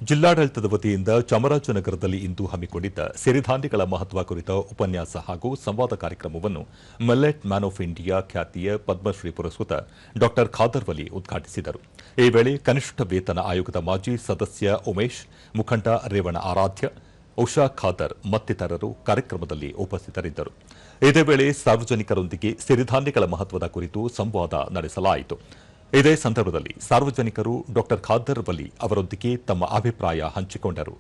ಜಿಲ್ಲಾಡಳಿತದ ವತಿಯಿಂದ ಚಾಮರಾಜನಗರದಲ್ಲಿ ಇಂದು ಹಮ್ಮಿಕೊಂಡಿದ್ದ ಸಿರಿಧಾನ್ಯಗಳ ಮಹತ್ವ ಕುರಿತ ಉಪನ್ಯಾಸ ಹಾಗೂ ಸಂವಾದ ಕಾರ್ಯಕ್ರಮವನ್ನು ಮಿಲ್ಲೆಟ್ ಮ್ಯಾನ್ ಆಫ್ ಇಂಡಿಯಾ ಖ್ಯಾತಿಯ ಪದ್ಮಶ್ರೀ ಪುರಸ್ಕೃತ ಡಾ ಖಾದರ್ ವಲಿ ಉದ್ಘಾಟಿಸಿದರು. ಈ ವೇಳೆ ಕನಿಷ್ಠ ವೇತನ ಆಯೋಗದ ಮಾಜಿ ಸದಸ್ಯ ಉಮೇಶ್, ಮುಖಂಡ ರೇವಣ ಆರಾಧ್ಯ, ಉಷಾ ಖಾದರ್ ಮತ್ತಿತರರು ಕಾರ್ಯಕ್ರಮದಲ್ಲಿ ಉಪಸ್ಥಿತರಿದ್ದರು. ಇದೇ ವೇಳೆ ಸಾರ್ವಜನಿಕರೊಂದಿಗೆ ಸಿರಿಧಾನ್ಯಗಳ ಮಹತ್ವದ ಕುರಿತು ಸಂವಾದ ನಡೆಸಲಾಯಿತು. ಇದೇ ಸಂದರ್ಭದಲ್ಲಿ ಸಾರ್ವಜನಿಕರು ಡಾ ಖಾದರ್ ವಲಿ ಅವರೊಂದಿಗೆ ತಮ್ಮ ಅಭಿಪ್ರಾಯ ಹಂಚಿಕೊಂಡರು.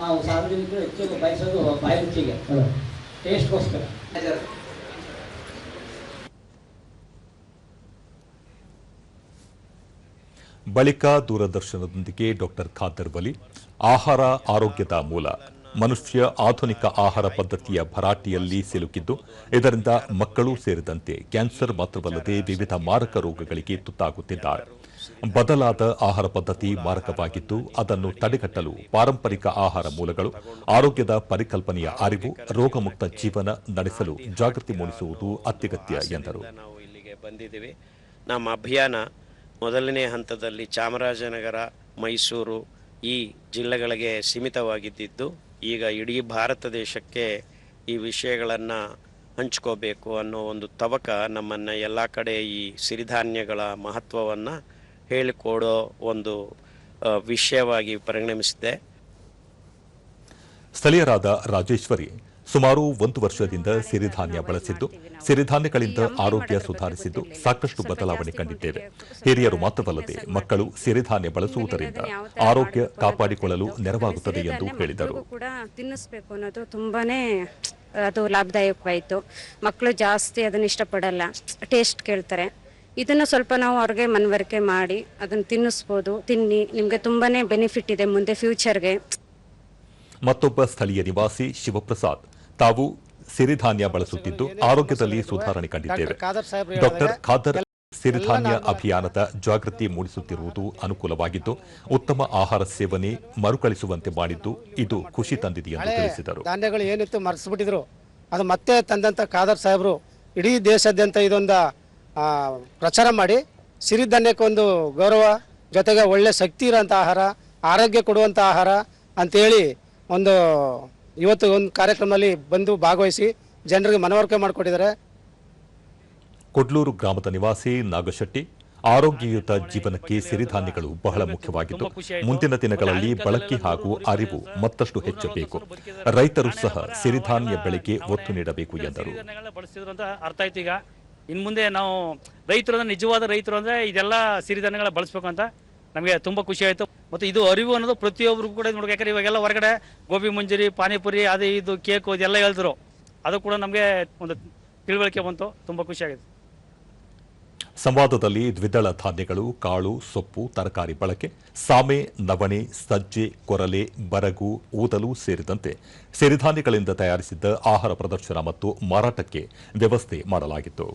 ನಾವು ಸಾರ್ವಜನಿಕರು ಹೆಚ್ಚು ಬಯಸೋದು ಬಾಯಿ ರುಚಿಗೆ, ಟೇಸ್ಟ್ಗೋಸ್ಕರ. ಬಳಿಕ ದೂರದರ್ಶನದೊಂದಿಗೆ ಡಾ ಖಾದರ್ ವಲಿ ಆಹಾರ ಆರೋಗ್ಯದ ಮೂಲ, ಮನುಷ್ಯ ಆಧುನಿಕ ಆಹಾರ ಪದ್ಧತಿಯ ಭರಾಟೆಯಲ್ಲಿ ಸಿಲುಕಿದ್ದು ಇದರಿಂದ ಮಕ್ಕಳು ಸೇರಿದಂತೆ ಕ್ಯಾನ್ಸರ್ ಮಾತ್ರವಲ್ಲದೆ ವಿವಿಧ ಮಾರಕ ರೋಗಗಳಿಗೆ ತುತ್ತಾಗುತ್ತಿದ್ದಾರೆ. ಬದಲಾದ ಆಹಾರ ಪದ್ಧತಿ ಮಾರಕವಾಗಿದ್ದು ಅದನ್ನು ತಡೆಗಟ್ಟಲು ಪಾರಂಪರಿಕ ಆಹಾರ ಮೂಲಗಳು, ಆರೋಗ್ಯದ ಪರಿಕಲ್ಪನೆಯ ಅರಿವು, ರೋಗಮುಕ್ತ ಜೀವನ ನಡೆಸಲು ಜಾಗೃತಿ ಮೂಡಿಸುವುದು ಅತ್ಯಗತ್ಯ ಎಂದರು. ನಾವು ಇಲ್ಲಿಗೆ ಬಂದಿದ್ದೀವಿ. ನಮ್ಮ ಅಭಿಯಾನ ಮೊದಲನೇ ಹಂತದಲ್ಲಿ ಚಾಮರಾಜನಗರ, ಮೈಸೂರು ಈ ಜಿಲ್ಲೆಗಳಿಗೆ ಸೀಮಿತವಾಗಿದ್ದು ಈಗ ಇಡೀ ಭಾರತ ದೇಶಕ್ಕೆ ಈ ವಿಷಯಗಳನ್ನು ಹಂಚ್ಕೋಬೇಕು ಅನ್ನೋ ಒಂದು ತವಕ ನಮ್ಮನ್ನು ಎಲ್ಲ ಕಡೆ ಈ ಸಿರಿಧಾನ್ಯಗಳ ಮಹತ್ವವನ್ನು ಹೇಳಿಕೊಡೋ ಒಂದು ವಿಷಯವಾಗಿ ಪರಿಣಮಿಸಿದೆ. ಸ್ಥಳೀಯರಾದ ರಾಜೇಶ್ವರಿ ಸುಮಾರು 1 ವರ್ಷದಿಂದ ಸಿರಿಧಾನ್ಯ ಬಳಸಿದ್ದು, ಸಿರಿಧಾನ್ಯಗಳಿಂದ ಆರೋಗ್ಯ ಸುಧಾರಿಸಿದ್ದು ಸಾಕಷ್ಟು ಬದಲಾವಣೆ ಕಂಡಿದ್ದೇವೆ. ಹಿರಿಯರು ಮಾತ್ರವಲ್ಲದೆ ಮಕ್ಕಳು ಸಿರಿಧಾನ್ಯ ಬಳಸುವುದರಿಂದ ಆರೋಗ್ಯ ಕಾಪಾಡಿಕೊಳ್ಳಲು ನೆರವಾಗುತ್ತದೆ ಎಂದು ಹೇಳಿದರು. ತಿನ್ನಿಸ್ಬೇಕು ಅನ್ನೋದು ತುಂಬಾನೇ ಅದು ಲಾಭದಾಯಕವಾಯಿತು. ಮಕ್ಕಳು ಜಾಸ್ತಿ ಅದನ್ನ ಇಷ್ಟಪಡಲ್ಲ, ಟೇಸ್ಟ್ ಕೇಳ್ತಾರೆ. ಇದನ್ನು ಸ್ವಲ್ಪ ನಾವು ಅವ್ರಿಗೆ ಮನವರಿಕೆ ಮಾಡಿ ಅದನ್ನು ತಿನ್ನಿಸ್ಬೋದು. ತಿನ್ನಿ, ನಿಮಗೆ ತುಂಬಾನೇ ಬೆನಿಫಿಟ್ ಇದೆ ಮುಂದೆ ಫ್ಯೂಚರ್ಗೆ. ಮತ್ತೊಬ್ಬ ಸ್ಥಳೀಯ ನಿವಾಸಿ ಶಿವಪ್ರಸಾದ್ ತಾವು ಸಿರಿಧಾನ್ಯ ಬಳಸುತ್ತಿದ್ದು ಆರೋಗ್ಯದಲ್ಲಿ ಸುಧಾರಣೆ ಕಂಡಿದ್ದೇವೆ. ಡಾ ಖಾದರ್ ಸಿರಿಧಾನ್ಯ ಅಭಿಯಾನದ ಜಾಗೃತಿ ಮೂಡಿಸುತ್ತಿರುವುದು ಅನುಕೂಲವಾಗಿದ್ದು ಉತ್ತಮ ಆಹಾರ ಸೇವನೆ ಮರುಕಳಿಸುವಂತೆ ಮಾಡಿದ್ದು ಇದು ಖುಷಿ ತಂದಿದೆ ಎಂದು ತಿಳಿಸಿದರು. ಧಾನ್ಯಗಳು ಏನಿತ್ತು ಮರೆಸಿಬಿಟ್ಟಿದ್ರು, ಅದು ಮತ್ತೆ ತಂದಂತ ಖಾದರ್ ಸಾಹೇಬರು ಇಡೀ ದೇಶಾದ್ಯಂತ ಇದೊಂದು ಪ್ರಚಾರ ಮಾಡಿ ಸಿರಿಧಾನ್ಯಕ್ಕೊಂದು ಗೌರವ, ಜೊತೆಗೆ ಒಳ್ಳೆ ಶಕ್ತಿ ಇರೋಂಥ ಆಹಾರ, ಆರೋಗ್ಯ ಕೊಡುವಂಥ ಆಹಾರ ಅಂತೇಳಿ ಇವತ್ತು ಒಂದು ಕಾರ್ಯಕ್ರಮದಲ್ಲಿ ಬಂದು ಭಾಗವಹಿಸಿ ಜನರಿಗೆ ಮನವರಿಕೆ ಮಾಡಿಕೊಟ್ಟಿದ್ದಾರೆ. ಕೊಡ್ಲೂರು ಗ್ರಾಮದ ನಿವಾಸಿ ನಾಗಶೆಟ್ಟಿ ಆರೋಗ್ಯಯುತ ಜೀವನಕ್ಕೆ ಸಿರಿಧಾನ್ಯಗಳು ಬಹಳ ಮುಖ್ಯವಾಗಿದ್ದು ಮುಂದಿನ ದಿನಗಳಲ್ಲಿ ಬಳಕೆ ಹಾಗೂ ಅರಿವು ಮತ್ತಷ್ಟು ಹೆಚ್ಚಬೇಕು. ರೈತರು ಸಹ ಸಿರಿಧಾನ್ಯ ಬೆಳೆಗೆ ಒತ್ತು ನೀಡಬೇಕು ಎಂದರು. ಇನ್ನು ಮುಂದೆ ನಾವು ರೈತರು ಅಂದ್ರೆ ನಿಜವಾದ ರೈತರು ಅಂದ್ರೆ ಇದೆಲ್ಲ ಸಿರಿಧಾನ್ಯಗಳ ಬಳಸಬೇಕು ಅಂತ ನಮಗೆ ತುಂಬಾ ಖುಷಿ ಆಯಿತು. ಮತ್ತು ಇದು ಅರಿವು ಅನ್ನೋದು ಪ್ರತಿಯೊಬ್ಬರಿಗೂ ಕೂಡ ನೋಡ್ಬೇಕು. ಯಾಕಂದ್ರೆ ಇವಾಗೆಲ್ಲ ಹೊರಗಡೆ ಗೋಬಿ ಮಂಚೂರಿ, ಪಾನಿಪುರಿ, ಅದು ಇದು ಕೇಕು ಇದೆಲ್ಲ ಹೇಳಿದ್ರು, ಅದು ಕೂಡ ನಮಗೆ ಒಂದು ತಿಳುವಳಿಕೆ ಬಂತು. ತುಂಬಾ ಖುಷಿ ಆಗಿದೆ. ಸಂವಾದದಲ್ಲಿ ದ್ವಿದಳ ಧಾನ್ಯಗಳು, ಕಾಳು, ಸೊಪ್ಪು, ತರಕಾರಿ ಬಳಕೆ, ಸಾಮೆ, ನವಣೆ, ಸಜ್ಜೆ, ಕೊರಲೆ, ಬರಗು, ಊದಲು ಸೇರಿದಂತೆ ಸಿರಿಧಾನ್ಯಗಳಿಂದ ತಯಾರಿಸಿದ್ದ ಆಹಾರ ಪ್ರದರ್ಶನ ಮತ್ತು ಮಾರಾಟಕ್ಕೆ ವ್ಯವಸ್ಥೆ ಮಾಡಲಾಗಿತ್ತು.